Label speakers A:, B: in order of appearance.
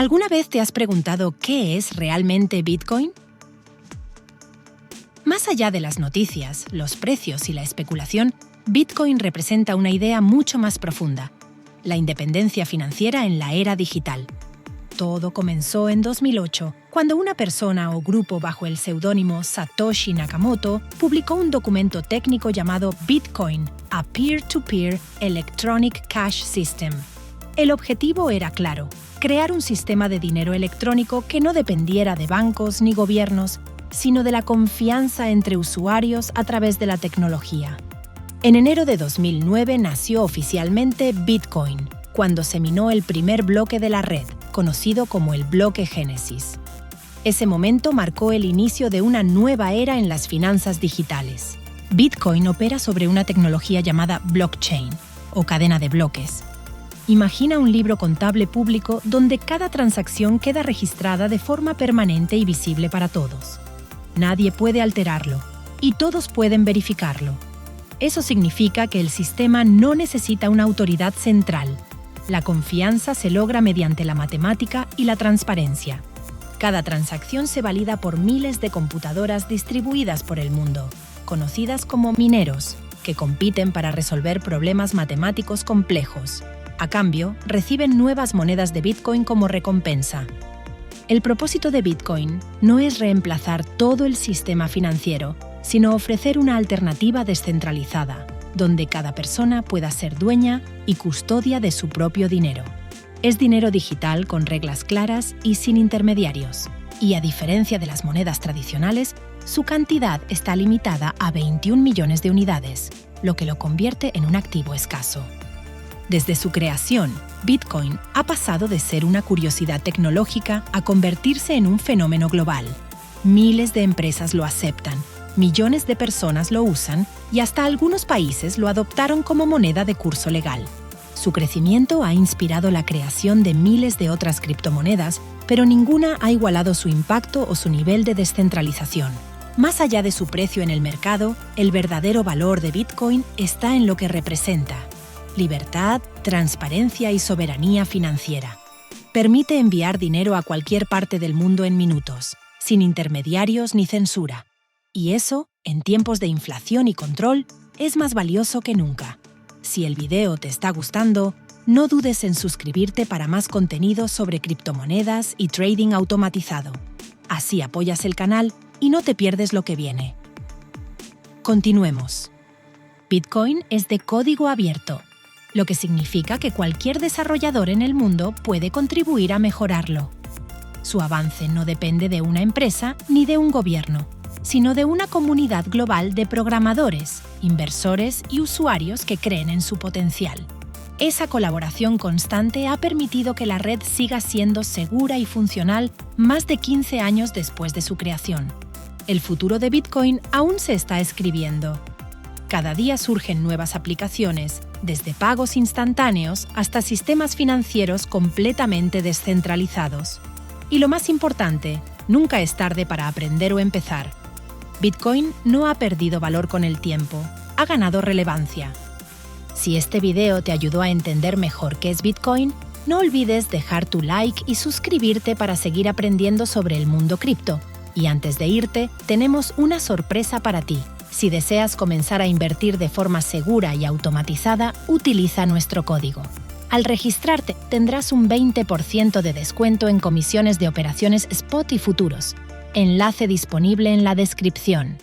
A: ¿Alguna vez te has preguntado qué es realmente Bitcoin? Más allá de las noticias, los precios y la especulación, Bitcoin representa una idea mucho más profunda: la independencia financiera en la era digital. Todo comenzó en 2008, cuando una persona o grupo bajo el seudónimo Satoshi Nakamoto publicó un documento técnico llamado Bitcoin, a Peer-to-Peer Electronic Cash System. El objetivo era claro: crear un sistema de dinero electrónico que no dependiera de bancos ni gobiernos, sino de la confianza entre usuarios a través de la tecnología. En enero de 2009 nació oficialmente Bitcoin, cuando se minó el primer bloque de la red, conocido como el bloque Génesis. Ese momento marcó el inicio de una nueva era en las finanzas digitales. Bitcoin opera sobre una tecnología llamada blockchain, o cadena de bloques. Imagina un libro contable público donde cada transacción queda registrada de forma permanente y visible para todos. Nadie puede alterarlo, y todos pueden verificarlo. Eso significa que el sistema no necesita una autoridad central. La confianza se logra mediante la matemática y la transparencia. Cada transacción se valida por miles de computadoras distribuidas por el mundo, conocidas como mineros, que compiten para resolver problemas matemáticos complejos. A cambio, reciben nuevas monedas de Bitcoin como recompensa. El propósito de Bitcoin no es reemplazar todo el sistema financiero, sino ofrecer una alternativa descentralizada, donde cada persona pueda ser dueña y custodia de su propio dinero. Es dinero digital con reglas claras y sin intermediarios. Y a diferencia de las monedas tradicionales, su cantidad está limitada a 21 millones de unidades, lo que lo convierte en un activo escaso. Desde su creación, Bitcoin ha pasado de ser una curiosidad tecnológica a convertirse en un fenómeno global. Miles de empresas lo aceptan, millones de personas lo usan y hasta algunos países lo adoptaron como moneda de curso legal. Su crecimiento ha inspirado la creación de miles de otras criptomonedas, pero ninguna ha igualado su impacto o su nivel de descentralización. Más allá de su precio en el mercado, el verdadero valor de Bitcoin está en lo que representa: libertad, transparencia y soberanía financiera. Permite enviar dinero a cualquier parte del mundo en minutos, sin intermediarios ni censura. Y eso, en tiempos de inflación y control, es más valioso que nunca. Si el video te está gustando, no dudes en suscribirte para más contenido sobre criptomonedas y trading automatizado. Así apoyas el canal y no te pierdes lo que viene. Continuemos. Bitcoin es de código abierto, lo que significa que cualquier desarrollador en el mundo puede contribuir a mejorarlo. Su avance no depende de una empresa ni de un gobierno, sino de una comunidad global de programadores, inversores y usuarios que creen en su potencial. Esa colaboración constante ha permitido que la red siga siendo segura y funcional más de 15 años después de su creación. El futuro de Bitcoin aún se está escribiendo. Cada día surgen nuevas aplicaciones, desde pagos instantáneos hasta sistemas financieros completamente descentralizados. Y lo más importante, nunca es tarde para aprender o empezar. Bitcoin no ha perdido valor con el tiempo, ha ganado relevancia. Si este video te ayudó a entender mejor qué es Bitcoin, no olvides dejar tu like y suscribirte para seguir aprendiendo sobre el mundo cripto. Y antes de irte, tenemos una sorpresa para ti. Si deseas comenzar a invertir de forma segura y automatizada, utiliza nuestro código. Al registrarte, tendrás un 20% de descuento en comisiones de operaciones spot y futuros. Enlace disponible en la descripción.